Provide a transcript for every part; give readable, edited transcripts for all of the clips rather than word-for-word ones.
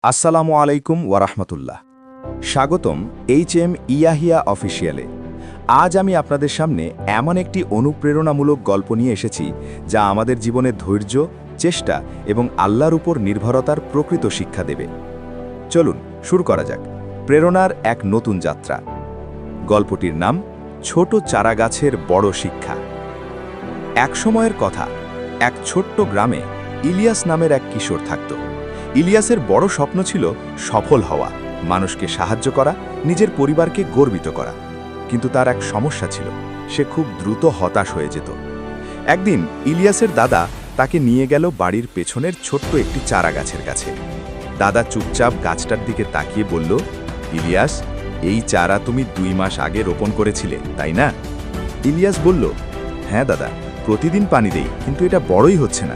আসসালামু আলাইকুম ওয়ারাহমাতুল্লাহ। স্বাগতম এইচএম ইয়াহিয়া অফিসিয়ালে। আজ আমি আপনাদের সামনে এমন একটি অনুপ্রেরণামূলক গল্প নিয়ে এসেছি যা আমাদের জীবনে ধৈর্য, চেষ্টা এবং আল্লাহর উপর নির্ভরতার প্রকৃত শিক্ষা দেবে। চলুন শুরু করা যাক প্রেরণার এক নতুন যাত্রা। গল্পটির নাম ছোট চারাগাছের বড় শিক্ষা। এক সময়ের কথা, এক ছোট্ট গ্রামে ইলিয়াস নামের এক কিশোর থাকত। ইলিয়াসের বড় স্বপ্ন ছিল সফল হওয়া, মানুষকে সাহায্য করা, নিজের পরিবারকে গর্বিত করা। কিন্তু তার এক সমস্যা ছিল, সে খুব দ্রুত হতাশ হয়ে যেত। একদিন ইলিয়াসের দাদা তাকে নিয়ে গেল বাড়ির পেছনের ছোট্ট একটি চারা গাছের কাছে। দাদা চুপচাপ গাছটার দিকে তাকিয়ে বলল, ইলিয়াস, এই চারা তুমি 2 মাস আগে রোপণ করেছিলে, তাই না? ইলিয়াস বলল, হ্যাঁ দাদা, প্রতিদিন পানি দেই, কিন্তু এটা বড়ই হচ্ছে না।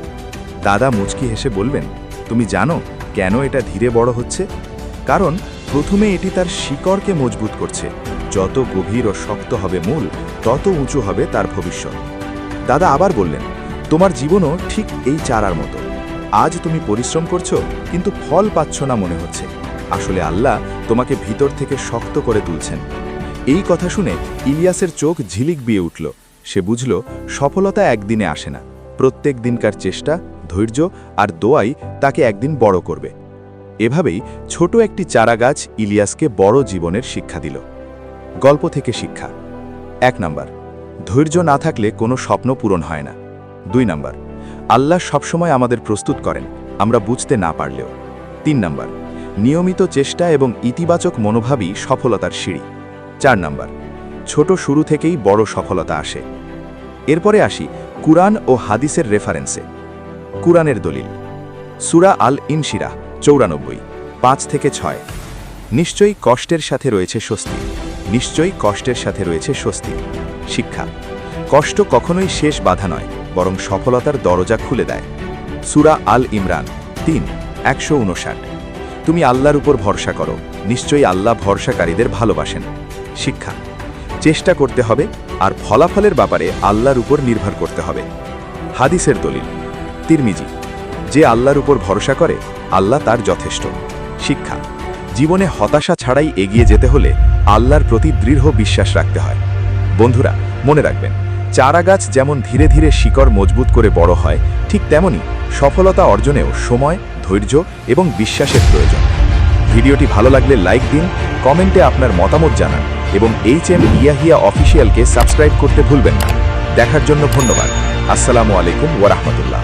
দাদা মুচকি হেসে বলবেন, তুমি জানো কেন এটা ধীরে বড় হচ্ছে? কারণ প্রথমে এটি তার শিকড়কে মজবুত করছে। যত গভীর ও শক্ত হবে মূল, তত উঁচু হবে তার ভবিষ্যৎ। দাদা আবার বললেন, তোমার জীবনও ঠিক এই চারার মতো। আজ তুমি পরিশ্রম করছো, কিন্তু ফল পাচ্ছ না মনে হচ্ছে। আসলে আল্লাহ তোমাকে ভিতর থেকে শক্ত করে তুলছেন। এই কথা শুনে ইলিয়াসের চোখ ঝিলিক বিয়ে উঠল। সে বুঝল, সফলতা একদিনে আসে না, প্রত্যেক দিনকার চেষ্টা, ধৈর্য আর দোয়াই তাকে একদিন বড় করবে। এভাবেই ছোট একটি চারাগাছ ইলিয়াসকে বড় জীবনের শিক্ষা দিল। গল্প থেকে শিক্ষা: 1 নাম্বার, ধৈর্য না থাকলে কোনো স্বপ্ন পূরণ হয় না। 2 নাম্বার, আল্লাহ সবসময় আমাদের প্রস্তুত করেন, আমরা বুঝতে না পারলেও। 3 নাম্বার, নিয়মিত চেষ্টা এবং ইতিবাচক মনোভাবই সফলতার সিঁড়ি। 4 নাম্বার, ছোট শুরু থেকেই বড় সফলতা আসে। এরপরে আসি কুরআন ও হাদিসের রেফারেন্সে। কুরআনের দলিল: সূরা আল ইনশিরাহ 94, 5 থেকে 6। নিশ্চয়ই কষ্টের সাথে রয়েছে স্বস্তি, নিশ্চয়ই কষ্টের সাথে রয়েছে স্বস্তি। শিক্ষা: কষ্ট কখনোই শেষ বাধা নয়, বরং সফলতার দরজা খুলে দেয়। সূরা আল ইমরান 3, 159। তুমি আল্লাহর উপর ভরসা করো, নিশ্চয়ই আল্লাহ ভরসাকারীদের ভালোবাসেন। শিক্ষা: চেষ্টা করতে হবে, আর ফলাফলের ব্যাপারে আল্লাহর উপর নির্ভর করতে হবে। হাদিসের দলিল: তিরমিজি, যে আল্লাহর উপর ভরসা করে, আল্লাহ তার যথেষ্ট। শিক্ষা: জীবনে হতাশা ছাড়াই এগিয়ে যেতে হলে আল্লাহর প্রতি দৃঢ় বিশ্বাস রাখতে হয়। বন্ধুরা, মনে রাখবেন, চারাগাছ যেমন ধীরে ধীরে শিকড় মজবুত করে বড় হয়, ঠিক তেমনি সফলতা অর্জনেও সময়, ধৈর্য এবং বিশ্বাসের প্রয়োজন। ভিডিওটি ভালো লাগলে লাইক দিন, কমেন্টে আপনার মতামত জানান এবং এইচএম ইয়াহিয়া অফিসিয়ালকে সাবস্ক্রাইব করতে ভুলবেন না। দেখার জন্য ধন্যবাদ। আসসালামু আলাইকুম ওয়া রাহমাতুল্লাহ।